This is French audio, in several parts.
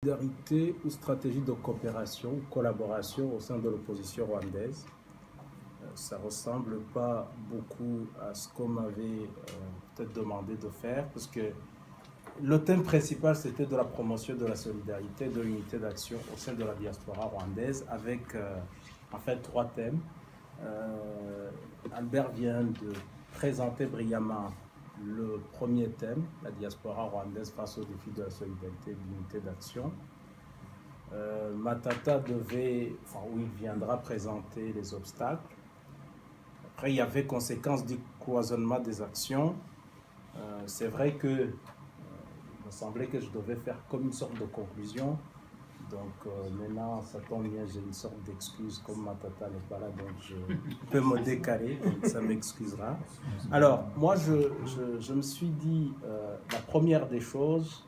solidarité ou stratégie de coopération ou collaboration au sein de l'opposition rwandaise. Ça ne ressemble pas beaucoup à ce qu'on m'avait peut-être demandé de faire, parce que le thème principal, c'était de la promotion de la solidarité, de l'unité d'action au sein de la diaspora rwandaise, avec en fait 3 thèmes. Albert vient de présenter brillamment le premier thème, la diaspora rwandaise face aux défis de la solidarité et de l'unité d'action. Matata il viendra présenter les obstacles. Après, il y avait conséquences du cloisonnement des actions. C'est vrai que il me semblait que je devais faire comme une sorte de conclusion. Donc maintenant, ça tombe bien, j'ai une sorte d'excuse, comme Matata n'est pas là, donc je peux me décaler, donc ça m'excusera. Alors, moi, je me suis dit, la première des choses,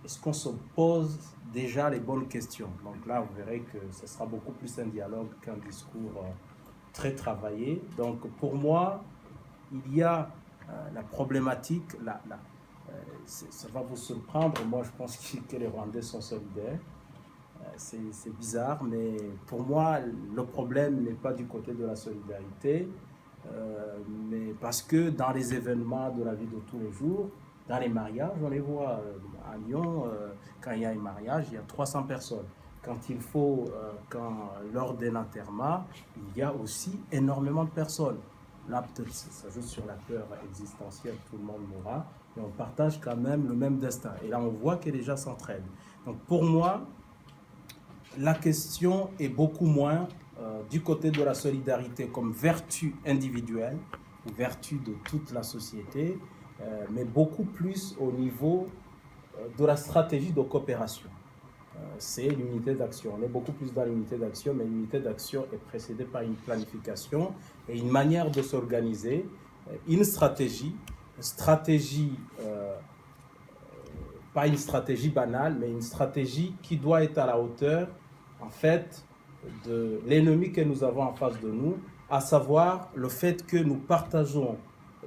est-ce qu'on se pose déjà les bonnes questions? Donc là, vous verrez que ce sera beaucoup plus un dialogue qu'un discours très travaillé. Donc pour moi, il y a la problématique, ça va vous surprendre, moi je pense que les Rwandais sont solidaires. C'est bizarre, mais pour moi, le problème n'est pas du côté de la solidarité, mais parce que dans les événements de la vie de tous les jours, dans les mariages, on les voit à Lyon, quand il y a un mariage, il y a 300 personnes. Lors d'un enterrement, il y a aussi énormément de personnes. Là, peut-être, ça joue sur la peur existentielle, tout le monde mourra, mais on partage quand même le même destin. Et là, on voit que les gens s'entraident. Donc, pour moi, la question est beaucoup moins du côté de la solidarité comme vertu individuelle, ou vertu de toute la société, mais beaucoup plus au niveau de la stratégie de coopération. C'est l'unité d'action. On est beaucoup plus dans l'unité d'action, mais l'unité d'action est précédée par une planification et une manière de s'organiser, une stratégie, pas une stratégie banale, mais une stratégie qui doit être à la hauteur, en fait, de l'ennemi que nous avons en face de nous, à savoir le fait que nous partageons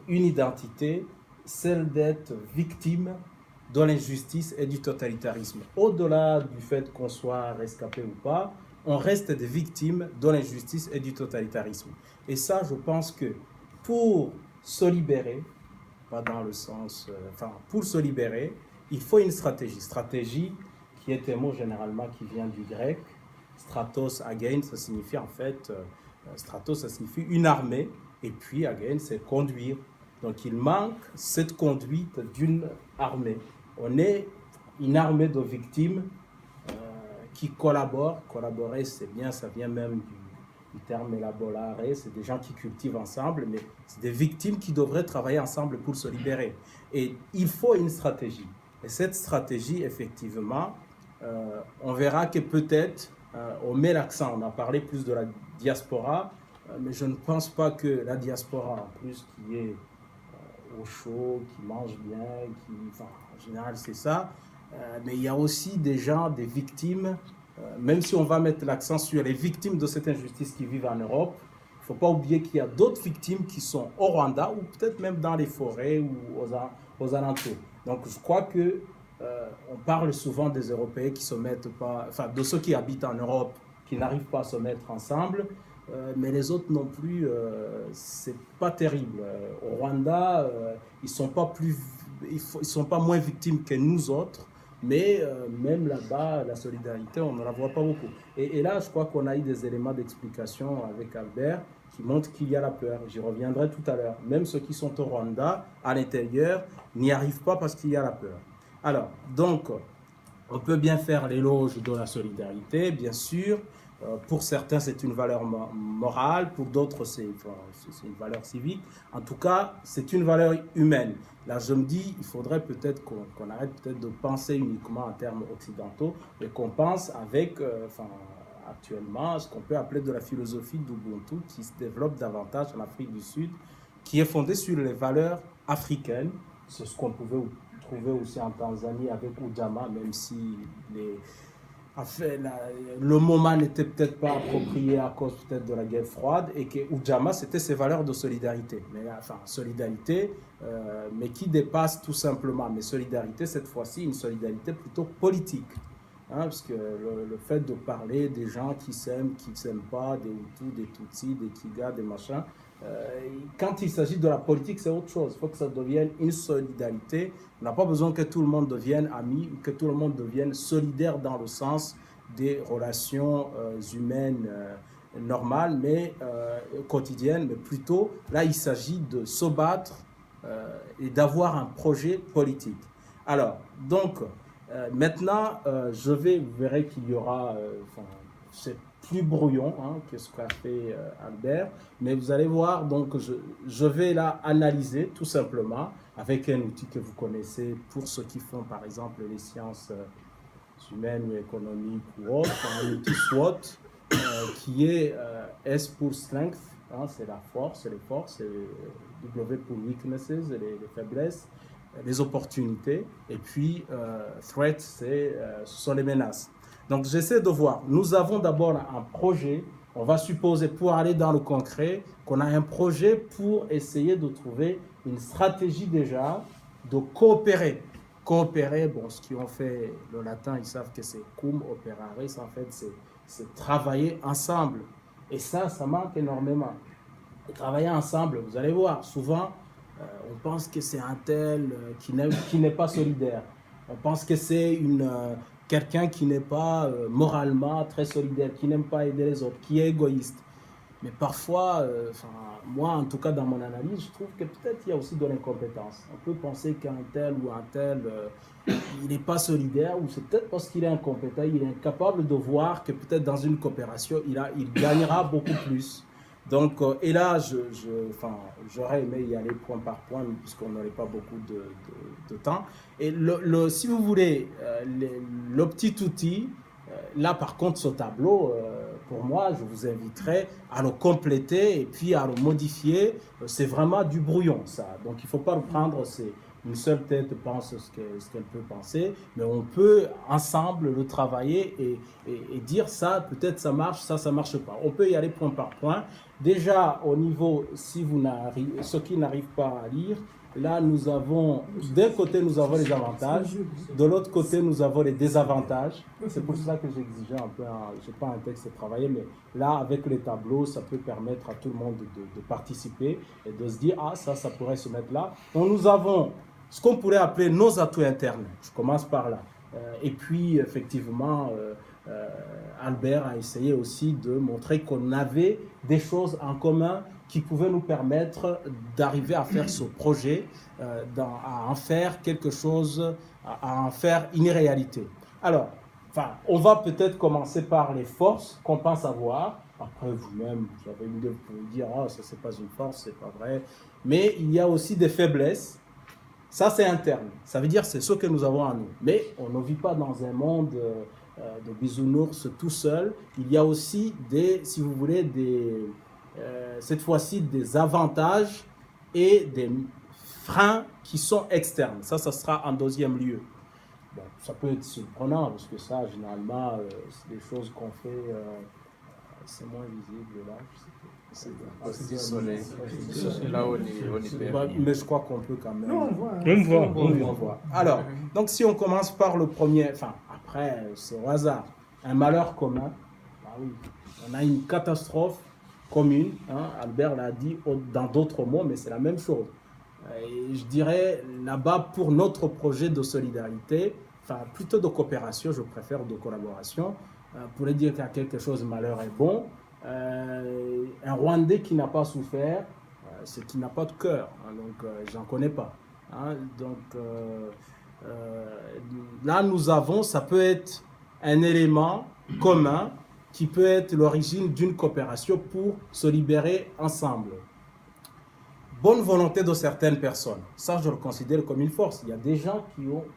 une identité, celle d'être victime de l'injustice et du totalitarisme. Au-delà du fait qu'on soit rescapé ou pas, on reste des victimes de l'injustice et du totalitarisme. Et ça, je pense que pour se libérer, pas dans le sens... pour se libérer, il faut une stratégie. Stratégie qui est un mot généralement qui vient du grec. Stratos, again, ça signifie en fait... stratos, ça signifie une armée. Et puis, again, c'est conduire. Donc, il manque cette conduite d'une armée. On est une armée de victimes qui collaborent. Collaborer, c'est bien, ça vient même du terme élaborare, c'est des gens qui cultivent ensemble, mais c'est des victimes qui devraient travailler ensemble pour se libérer. Et il faut une stratégie. Et cette stratégie, effectivement, on verra que peut-être on met l'accent, on a parlé plus de la diaspora, mais je ne pense pas que la diaspora, en plus, qui est au chaud, qui mange bien, en général c'est ça, mais il y a aussi des gens, des victimes, même si on va mettre l'accent sur les victimes de cette injustice qui vivent en Europe, il ne faut pas oublier qu'il y a d'autres victimes qui sont au Rwanda ou peut-être même dans les forêts ou aux alentours. Donc je crois que on parle souvent des Européens qui se mettent pas, de ceux qui habitent en Europe, qui n'arrivent pas à se mettre ensemble, mais les autres non plus, c'est pas terrible. Au Rwanda, ils sont pas moins victimes que nous autres, mais même là-bas, la solidarité, on ne la voit pas beaucoup. Et là, je crois qu'on a eu des éléments d'explication avec Albert qui montrent qu'il y a la peur. J'y reviendrai tout à l'heure. Même ceux qui sont au Rwanda, à l'intérieur, n'y arrivent pas parce qu'il y a la peur. Alors, donc, on peut bien faire l'éloge de la solidarité, bien sûr. Pour certains, c'est une valeur morale, pour d'autres, c'est une valeur civique. En tout cas, c'est une valeur humaine. Là, je me dis, il faudrait peut-être qu'on arrête peut-être de penser uniquement en termes occidentaux, mais qu'on pense avec, actuellement, ce qu'on peut appeler de la philosophie d'Ubuntu, qui se développe davantage en Afrique du Sud, qui est fondée sur les valeurs africaines. C'est ce qu'on pouvait trouver aussi en Tanzanie avec Ujamaa, même si Enfin, le moment n'était peut-être pas approprié à cause peut-être de la guerre froide et que Ujamaa, c'était ses valeurs de solidarité. Mais enfin, solidarité, mais qui dépasse tout simplement. Mais solidarité, cette fois-ci, une solidarité plutôt politique. Parce que le fait de parler des gens qui s'aiment pas, des Hutus, des Tutsis, des Kigas, des machins, quand il s'agit de la politique, c'est autre chose. Il faut que ça devienne une solidarité. On n'a pas besoin que tout le monde devienne ami ou que tout le monde devienne solidaire dans le sens des relations humaines normales, mais quotidiennes. Mais plutôt, là, il s'agit de se battre et d'avoir un projet politique. Alors, donc, maintenant, vous verrez qu'il y aura, c'est plus brouillon que ce qu'a fait Albert, mais vous allez voir, donc je vais là analyser tout simplement avec un outil que vous connaissez pour ceux qui font par exemple les sciences humaines ou économiques ou autres, un outil SWOT qui est S pour Strength, c'est la force, les forces, et W pour Weaknesses, les faiblesses, les opportunités, et puis threat, ce sont les menaces. Donc j'essaie de voir, nous avons d'abord un projet, on va supposer pour aller dans le concret, qu'on a un projet pour essayer de trouver une stratégie déjà de coopérer. Coopérer, bon, ceux qui ont fait le latin, ils savent que c'est cum operare, en fait c'est travailler ensemble. Et ça manque énormément. Et travailler ensemble, vous allez voir, souvent, on pense que c'est un tel qui n'est pas solidaire. On pense que c'est quelqu'un qui n'est pas moralement très solidaire, qui n'aime pas aider les autres, qui est égoïste. Mais parfois, moi en tout cas dans mon analyse, je trouve que peut-être il y a aussi de l'incompétence. On peut penser qu'un tel ou un tel, il n'est pas solidaire, ou c'est peut-être parce qu'il est incompétent, il est incapable de voir que peut-être dans une coopération, il gagnera beaucoup plus. Donc, et là, j'aurais aimé y aller point par point, puisqu'on n'aurait pas beaucoup de temps. Et si vous voulez, le petit outil, là par contre, ce tableau, pour moi, je vous inviterai à le compléter et puis à le modifier. C'est vraiment du brouillon, ça. Donc, il ne faut pas le prendre, une seule tête pense ce qu'elle peut penser, mais on peut ensemble le travailler et dire ça, peut-être ça marche, ça marche pas. On peut y aller point par point. Déjà, au niveau, ceux qui n'arrivent pas à lire, là, nous avons, d'un côté, nous avons les avantages, de l'autre côté, nous avons les désavantages. C'est pour ça que j'exigeais un peu, je n'ai pas un texte travaillé, mais là, avec les tableaux, ça peut permettre à tout le monde de participer et de se dire, ah, ça pourrait se mettre là. Donc, nous avons ce qu'on pourrait appeler nos atouts internes. Je commence par là. Et puis, effectivement, Albert a essayé aussi de montrer qu'on avait des choses en commun qui pouvaient nous permettre d'arriver à faire ce projet, à en faire quelque chose, à en faire une réalité. Alors, on va peut-être commencer par les forces qu'on pense avoir. Après, vous-même, vous avez une idée, vous pouvez dire, oh, ça, c'est pas une force, c'est pas vrai. Mais il y a aussi des faiblesses. Ça, c'est interne. Ça veut dire c'est ce que nous avons en nous. Mais on ne vit pas dans un monde de bisounours tout seul. Il y a aussi si vous voulez, cette fois-ci, des avantages et des freins qui sont externes. Ça sera en deuxième lieu. Bon, ça peut être surprenant parce que ça, généralement, c'est des choses qu'on fait. C'est moins visible là. C'est là où on est. Mais je crois qu'on peut quand même. Non, on voit. Alors, donc si on commence par le premier, après, c'est au hasard. Un malheur commun. Ah oui, on a une catastrophe commune. Albert l'a dit dans d'autres mots, mais c'est la même chose. Et je dirais là-bas pour notre projet de solidarité, plutôt de coopération, je préfère de collaboration, pour dire qu'il y a quelque chose, malheur est bon. Un Rwandais qui n'a pas souffert, c'est qu'il n'a pas de cœur. Donc, j'en connais pas. Donc, là, ça peut être un élément commun qui peut être l'origine d'une coopération pour se libérer ensemble. Bonne volonté de certaines personnes. Ça, je le considère comme une force. Il y a des gens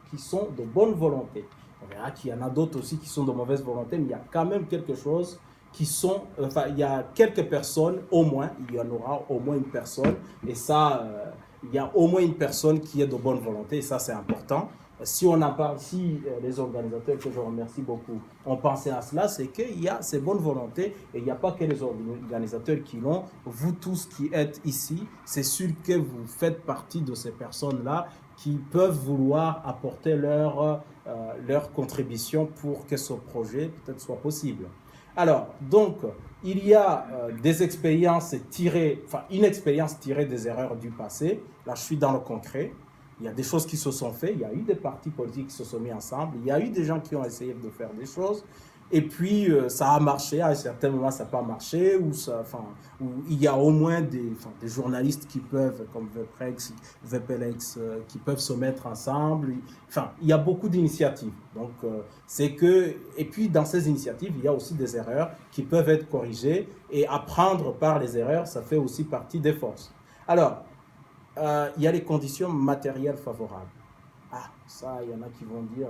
qui sont de bonne volonté. On verra qu'il y en a d'autres aussi qui sont de mauvaise volonté, mais il y a quand même quelque chose il y a quelques personnes, au moins, il y en aura au moins une personne, et ça, il y a au moins une personne qui est de bonne volonté, et ça, c'est important. si on en parle, si les organisateurs, que je remercie beaucoup, ont pensé à cela, c'est qu'il y a ces bonnes volontés et il n'y a pas que les organisateurs qui l'ont. Vous tous qui êtes ici, c'est sûr que vous faites partie de ces personnes-là qui peuvent vouloir apporter leur contribution pour que ce projet peut-être soit possible. Alors, donc, il y a des expériences tirées, enfin, une expérience tirée des erreurs du passé. Là, je suis dans le concret. Il y a des choses qui se sont faites. Il y a eu des partis politiques qui se sont mis ensemble. Il y a eu des gens qui ont essayé de faire des choses. Et puis, ça a marché. À un certain moment, ça n'a pas marché. Ou il y a au moins des journalistes qui peuvent, comme VPLX, qui peuvent se mettre ensemble. Enfin, il y a beaucoup d'initiatives. Donc, c'est que... Et puis, dans ces initiatives, il y a aussi des erreurs qui peuvent être corrigées. Et apprendre par les erreurs, ça fait aussi partie des forces. Alors, il y a les conditions matérielles favorables. Ah, ça, il y en a qui vont dire...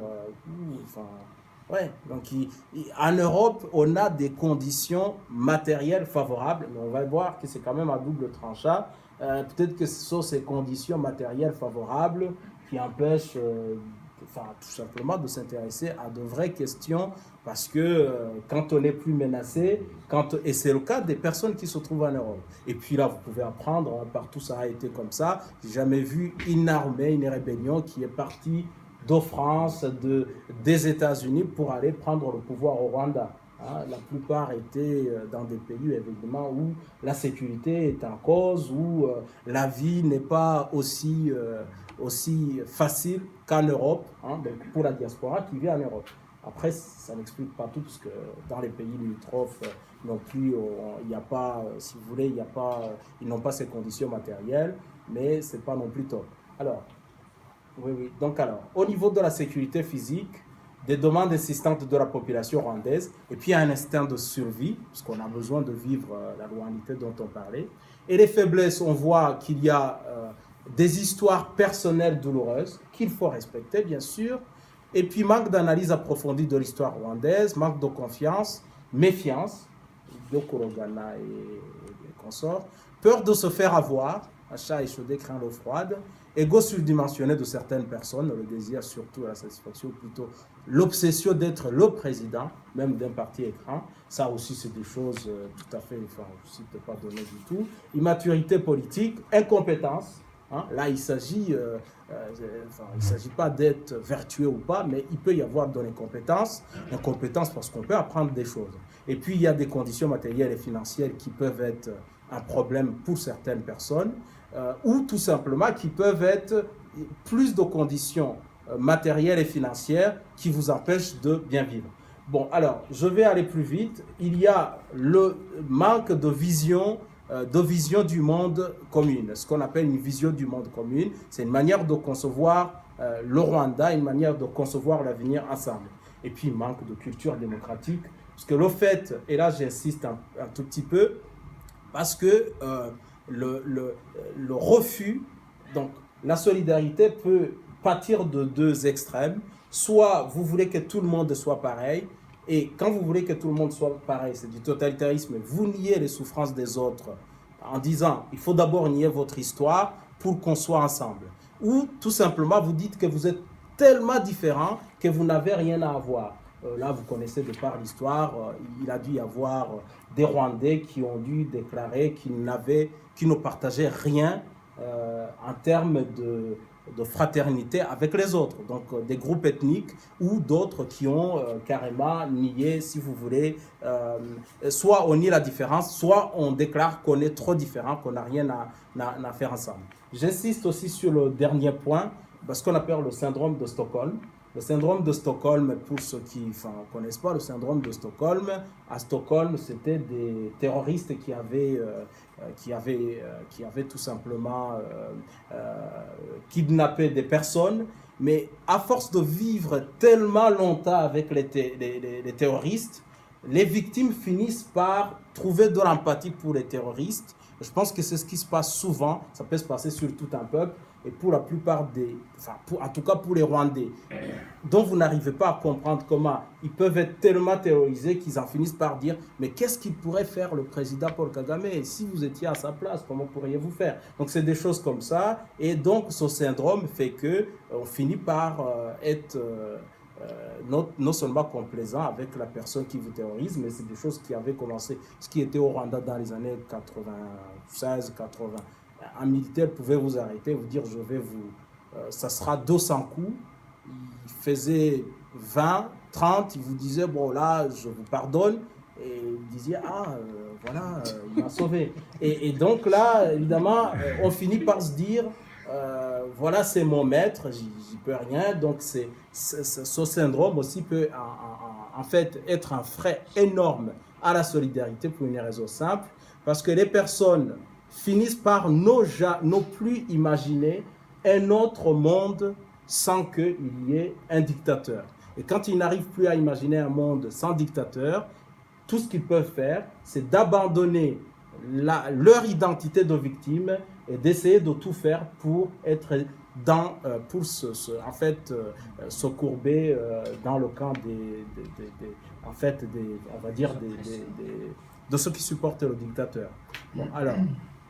ouais, donc en Europe, on a des conditions matérielles favorables, mais on va voir que c'est quand même à double tranchant. Peut-être que ce sont ces conditions matérielles favorables qui empêchent tout simplement de s'intéresser à de vraies questions, parce que quand on n'est plus menacé, et c'est le cas des personnes qui se trouvent en Europe. Et puis là, vous pouvez apprendre, partout ça a été comme ça. J'ai jamais vu une armée, une rébellion qui est partie de France, des États-Unis pour aller prendre le pouvoir au Rwanda. La plupart étaient dans des pays, évidemment, où la sécurité est en cause, où la vie n'est pas aussi facile qu'en Europe, pour la diaspora qui vit en Europe. Après, ça n'explique pas tout, parce que dans les pays limitrophes non plus, il n'y a pas, si vous voulez, ils n'ont pas ces conditions matérielles, mais ce n'est pas non plus top. Alors, oui. Donc alors, au niveau de la sécurité physique, des demandes insistantes de la population rwandaise, et puis un instinct de survie, parce qu'on a besoin de vivre la rwandité dont on parlait. Et les faiblesses, on voit qu'il y a des histoires personnelles douloureuses, qu'il faut respecter, bien sûr, et puis manque d'analyse approfondie de l'histoire rwandaise, manque de confiance, méfiance, de Korogana et consorts, peur de se faire avoir, achat échaudé craint l'eau froide, ego surdimensionné de certaines personnes, le désir surtout la satisfaction, plutôt l'obsession d'être le président, même d'un parti écran. Ça aussi, c'est des choses tout à fait, je ne peux pas donner du tout. Immaturité politique, incompétence. Là, il ne s'agit pas d'être vertueux ou pas, mais il peut y avoir de l'incompétence. Incompétence parce qu'on peut apprendre des choses. Et puis, il y a des conditions matérielles et financières qui peuvent être un problème pour certaines personnes, ou tout simplement qui peuvent être plus de conditions matérielles et financières qui vous empêchent de bien vivre. Bon, alors, je vais aller plus vite. Il y a le manque de vision du monde commune. Ce qu'on appelle une vision du monde commune, c'est une manière de concevoir le Rwanda, une manière de concevoir l'avenir ensemble. Et puis, manque de culture démocratique, parce que le fait, et là j'insiste un tout petit peu, parce que le refus, donc la solidarité peut partir de deux extrêmes. Soit vous voulez que tout le monde soit pareil, et quand vous voulez que tout le monde soit pareil, c'est du totalitarisme, vous niez les souffrances des autres en disant il faut d'abord nier votre histoire pour qu'on soit ensemble. Ou tout simplement vous dites que vous êtes tellement différents que vous n'avez rien à avoir. Là, vous connaissez de par l'histoire, il a dû y avoir des Rwandais qui ont dû déclarer qu'ils ne partageaient rien en termes de fraternité avec les autres. Donc, des groupes ethniques ou d'autres qui ont carrément nié, si vous voulez, soit on nie la différence, soit on déclare qu'on est trop différent, qu'on n'a rien à faire ensemble. J'insiste aussi sur le dernier point, ce qu'on appelle le syndrome de Stockholm. Le syndrome de Stockholm, pour ceux qui ne connaissent pas le syndrome de Stockholm, à Stockholm, c'était des terroristes qui avaient tout simplement kidnappé des personnes. Mais à force de vivre tellement longtemps avec les terroristes, les victimes finissent par trouver de l'empathie pour les terroristes. Je pense que c'est ce qui se passe souvent, ça peut se passer sur tout un peuple. et pour la plupart en tout cas pour les Rwandais, dont vous n'arrivez pas à comprendre comment ils peuvent être tellement terrorisés qu'ils en finissent par dire mais qu'est-ce qu'il pourrait faire le président Paul Kagame si vous étiez à sa place, comment pourriez-vous faire? Donc c'est des choses comme ça, et donc ce syndrome fait que on finit par être non seulement complaisant avec la personne qui vous terrorise, mais c'est des choses qui avaient commencé, ce qui était au Rwanda dans les années 96, 80. Un militaire pouvait vous arrêter, vous dire je vais vous, ça sera 200 coups. Il faisait 20, 30, il vous disait bon là je vous pardonne, et vous disiez voilà, il m'a sauvé. Et donc là évidemment on finit par se dire voilà, c'est mon maître, j'y peux rien. Donc ce syndrome aussi peut en fait être un frein énorme à la solidarité pour une raison simple, parce que les personnes finissent par ne plus imaginer un autre monde sans qu'il y ait un dictateur. Et quand ils n'arrivent plus à imaginer un monde sans dictateur, tout ce qu'ils peuvent faire, c'est d'abandonner leur identité de victime et d'essayer de tout faire pour être pour se courber dans le camp de ceux qui supportent le dictateur. Bon, alors,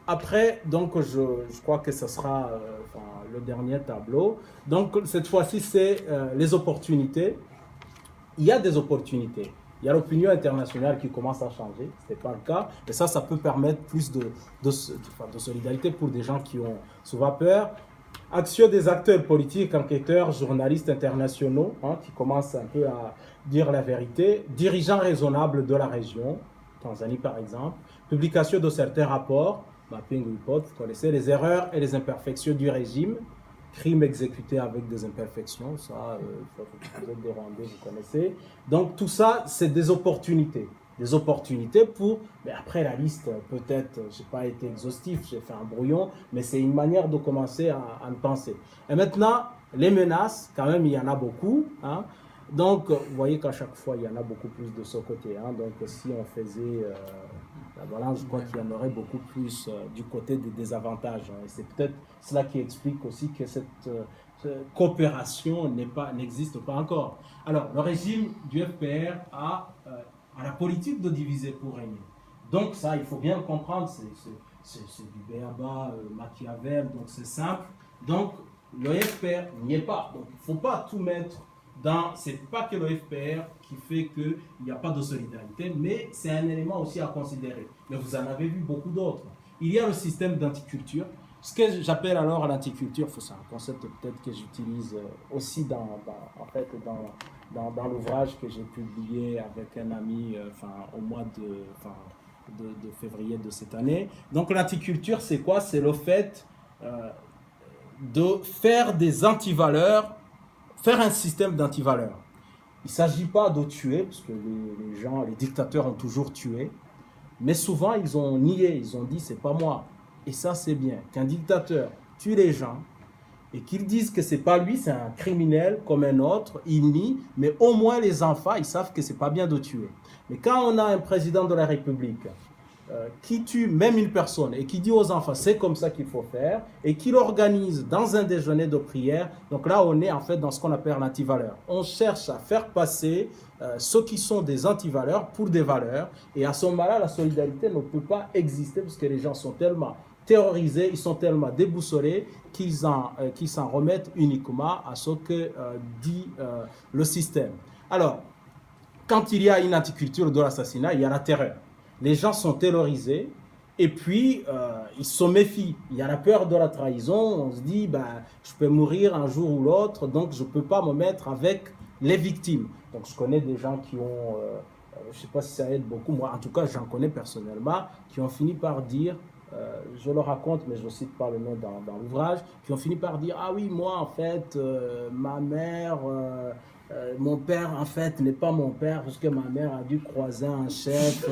après, donc, je crois que ce sera le dernier tableau. Donc, cette fois-ci, c'est les opportunités. Il y a des opportunités. Il y a l'opinion internationale qui commence à changer, ce n'est pas le cas, et ça peut permettre plus de solidarité pour des gens qui ont souvent peur. Action des acteurs politiques, enquêteurs, journalistes internationaux, qui commencent un peu à dire la vérité. Dirigeants raisonnables de la région, Tanzanie par exemple. Publication de certains rapports, Mapping Report, vous connaissez, les erreurs et les imperfections du régime. Crimes exécutés avec des imperfections, ça, vous êtes des Rwandais, vous connaissez. Donc tout ça, c'est des opportunités. Des opportunités pour, mais après la liste, peut-être, je n'ai pas été exhaustif, j'ai fait un brouillon, mais c'est une manière de commencer à penser. Et maintenant, les menaces, quand même, il y en a beaucoup. Donc, vous voyez qu'à chaque fois, il y en a beaucoup plus de ce côté. Donc, si on faisait la balance, je crois qu'il y en aurait beaucoup plus du côté des désavantages. Et c'est peut-être cela qui explique aussi que cette coopération n'existe pas encore. Alors, le régime du FPR a la politique de diviser pour régner. Donc, ça, il faut bien le comprendre, c'est du béaba, Machiavel, donc c'est simple. Donc, le FPR n'y est pas. Donc, il ne faut pas tout mettre c'est pas que le FPR qui fait qu'il n'y a pas de solidarité, mais c'est un élément aussi à considérer. Mais vous en avez vu beaucoup d'autres. Il y a le système d'anticulture. Ce que j'appelle alors l'anticulture, c'est un concept peut-être que j'utilise aussi dans l'ouvrage que j'ai publié avec un ami au mois de février de cette année. Donc l'anticulture, c'est quoi? C'est le fait de faire des antivaleurs, faire un système d'antivaleurs. Il ne s'agit pas de tuer, parce que les dictateurs ont toujours tué, mais souvent ils ont nié, ils ont dit c'est pas moi. Et ça c'est bien, qu'un dictateur tue les gens et qu'ils disent que c'est pas lui, c'est un criminel comme un autre, il nie, mais au moins les enfants ils savent que c'est pas bien de tuer. Mais quand on a un président de la République qui tue même une personne et qui dit aux enfants c'est comme ça qu'il faut faire et qui l'organise dans un déjeuner de prière, donc là on est en fait dans ce qu'on appelle l'antivaleur. On cherche à faire passer ceux qui sont des antivaleurs pour des valeurs, et à ce moment-là la solidarité ne peut pas exister parce que les gens sont tellement terrorisés, ils sont tellement déboussolés qu'ils s'en remettent uniquement à ce que dit le système. Alors, quand il y a une anticulture de l'assassinat, il y a la terreur. Les gens sont terrorisés et puis ils se méfient. Il y a la peur de la trahison. On se dit, je peux mourir un jour ou l'autre, donc je ne peux pas me mettre avec les victimes. Donc je connais des gens qui ont, je ne sais pas si ça aide beaucoup, moi en tout cas j'en connais personnellement, qui ont fini par dire, je le raconte mais je ne cite pas le nom dans l'ouvrage, qui ont fini par dire, ah oui, moi en fait, ma mère... mon père, en fait, n'est pas mon père parce que ma mère a dû croiser un chef.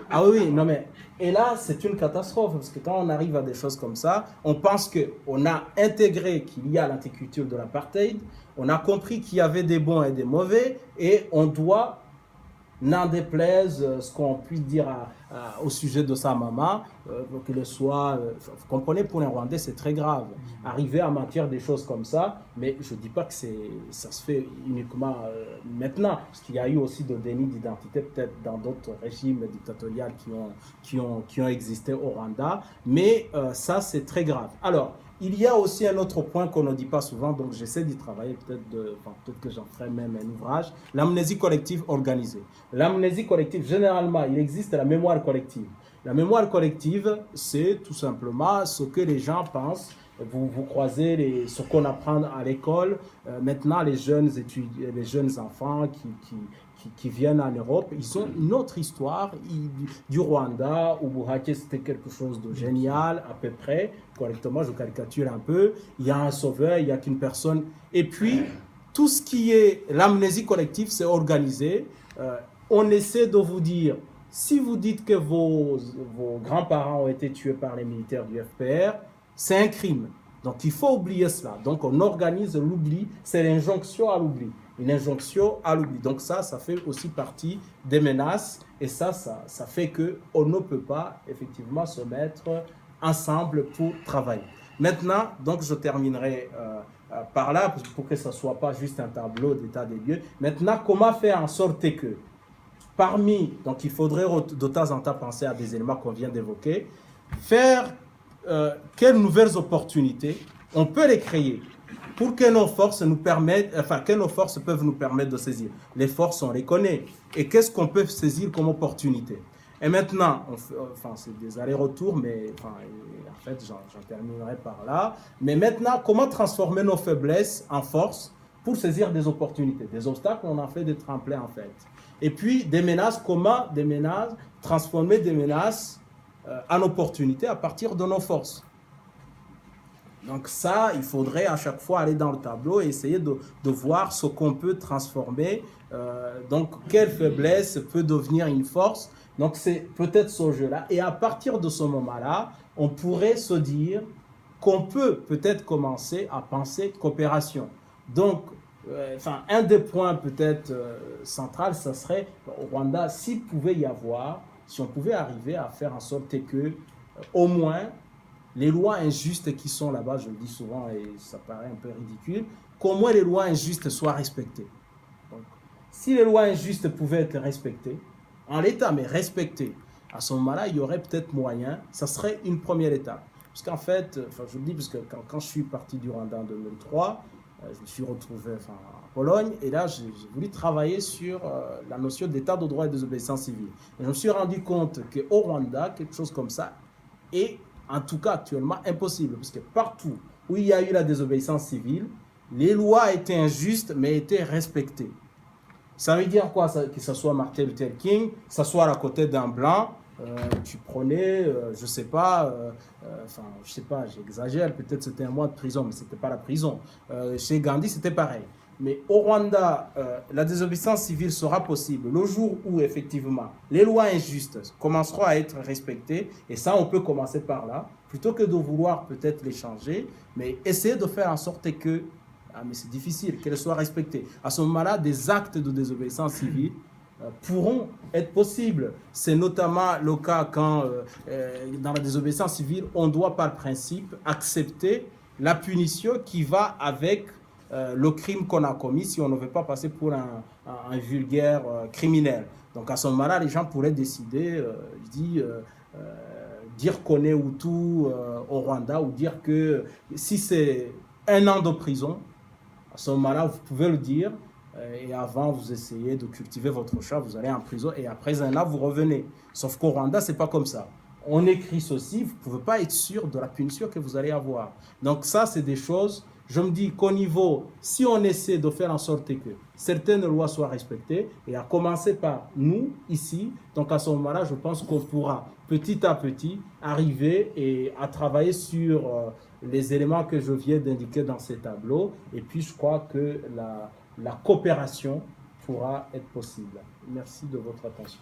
Ah oui, non mais... Et là, c'est une catastrophe parce que quand on arrive à des choses comme ça, on pense qu'on a intégré qu'il y a l'anticulture de l'apartheid, on a compris qu'il y avait des bons et des mauvais et on doit n'en déplaise ce qu'on puisse dire au sujet de sa maman, qu'il soit, vous comprenez, pour les Rwandais, c'est très grave. Arriver à mentir des choses comme ça, mais je ne dis pas que ça se fait uniquement maintenant, parce qu'il y a eu aussi de déni d'identité, peut-être dans d'autres régimes dictatoriaux qui ont existé au Rwanda, mais ça, c'est très grave. Alors, il y a aussi un autre point qu'on ne dit pas souvent, donc j'essaie d'y travailler, peut-être que j'en ferai même un ouvrage, l'amnésie collective organisée. L'amnésie collective, généralement, il existe la mémoire collective. La mémoire collective, c'est tout simplement ce que les gens pensent. Vous croisez ce qu'on apprend à l'école. Maintenant, les jeunes enfants qui viennent en Europe, ils ont une autre histoire du Rwanda, où Buhake c'était quelque chose de génial, à peu près, correctement, je caricature un peu. Il y a un sauveur, il n'y a qu'une personne. Et puis, tout ce qui est l'amnésie collective, c'est organisé. On essaie de vous dire, si vous dites que vos grands-parents ont été tués par les militaires du FPR, c'est un crime. Donc, il faut oublier cela. Donc, on organise l'oubli. C'est l'injonction à l'oubli. Une injonction à l'oubli. Donc, ça fait aussi partie des menaces. Et ça fait qu'on ne peut pas, effectivement, se mettre ensemble pour travailler. Maintenant, donc, je terminerai par là, pour que ce ne soit pas juste un tableau d'état des lieux. Maintenant, comment faire en sorte que, donc il faudrait de temps en temps penser à des éléments qu'on vient d'évoquer, faire quelles nouvelles opportunités on peut les créer pour que nos forces peuvent nous permettre de saisir. Les forces, on les connaît. Et qu'est-ce qu'on peut saisir comme opportunité? Et maintenant, c'est des allers-retours, mais en fait, j'en terminerai par là. Mais maintenant, comment transformer nos faiblesses en force pour saisir des opportunités? Des obstacles, on en fait des tremplins, en fait. Et puis, des menaces, transformer des menaces en opportunités à partir de nos forces. Donc ça, il faudrait à chaque fois aller dans le tableau et essayer de voir ce qu'on peut transformer. Donc, quelle faiblesse peut devenir une force? Donc, c'est peut-être ce jeu-là. Et à partir de ce moment-là, on pourrait se dire qu'on peut peut-être commencer à penser coopération. Donc, un des points peut-être central, ça serait au Rwanda, si on pouvait arriver à faire en sorte que, au moins, les lois injustes qui sont là-bas, je le dis souvent et ça paraît un peu ridicule, qu'au moins les lois injustes soient respectées. Donc, si les lois injustes pouvaient être respectées, en l'état, mais respectées, à ce moment-là, il y aurait peut-être moyen, ça serait une première étape. Parce qu'en fait, je le dis, parce que quand je suis parti du Rwanda en 2003, je me suis retrouvé en Pologne, et là, j'ai voulu travailler sur la notion d'état de droit et de désobéissance civile. Et je me suis rendu compte qu'au Rwanda, quelque chose comme ça est, en tout cas actuellement, impossible. Parce que partout où il y a eu la désobéissance civile, les lois étaient injustes, mais étaient respectées. Ça veut dire quoi? Que ce soit Martin Luther King, que ce soit à côté d'un blanc, tu prenais, je sais pas, j'exagère, peut-être c'était un mois de prison, mais c'était pas la prison. Chez Gandhi, c'était pareil. Mais au Rwanda, la désobéissance civile sera possible le jour où, effectivement, les lois injustes commenceront à être respectées. Et ça, on peut commencer par là, plutôt que de vouloir peut-être les changer, mais essayer de faire en sorte que, mais c'est difficile, qu'elles soient respectées. À ce moment-là, des actes de désobéissance civile pourront être possibles. C'est notamment le cas quand, dans la désobéissance civile, on doit par principe accepter la punition qui va avec le crime qu'on a commis si on ne veut pas passer pour un vulgaire criminel. Donc à ce moment-là, les gens pourraient décider, dire qu'on est Hutu au Rwanda, ou dire que si c'est 1 an de prison, à ce moment-là, vous pouvez le dire, et avant, vous essayez de cultiver votre chat, vous allez en prison, et après 1 an, vous revenez. Sauf qu'au Rwanda, ce n'est pas comme ça. On écrit ceci, vous ne pouvez pas être sûr de la punition que vous allez avoir. Donc ça, c'est des choses, je me dis qu'au niveau, si on essaie de faire en sorte que certaines lois soient respectées, et à commencer par nous, ici, donc à ce moment-là, je pense qu'on pourra petit à petit arriver et à travailler sur les éléments que je viens d'indiquer dans ces tableaux, et puis je crois que la coopération pourra être possible. Merci de votre attention.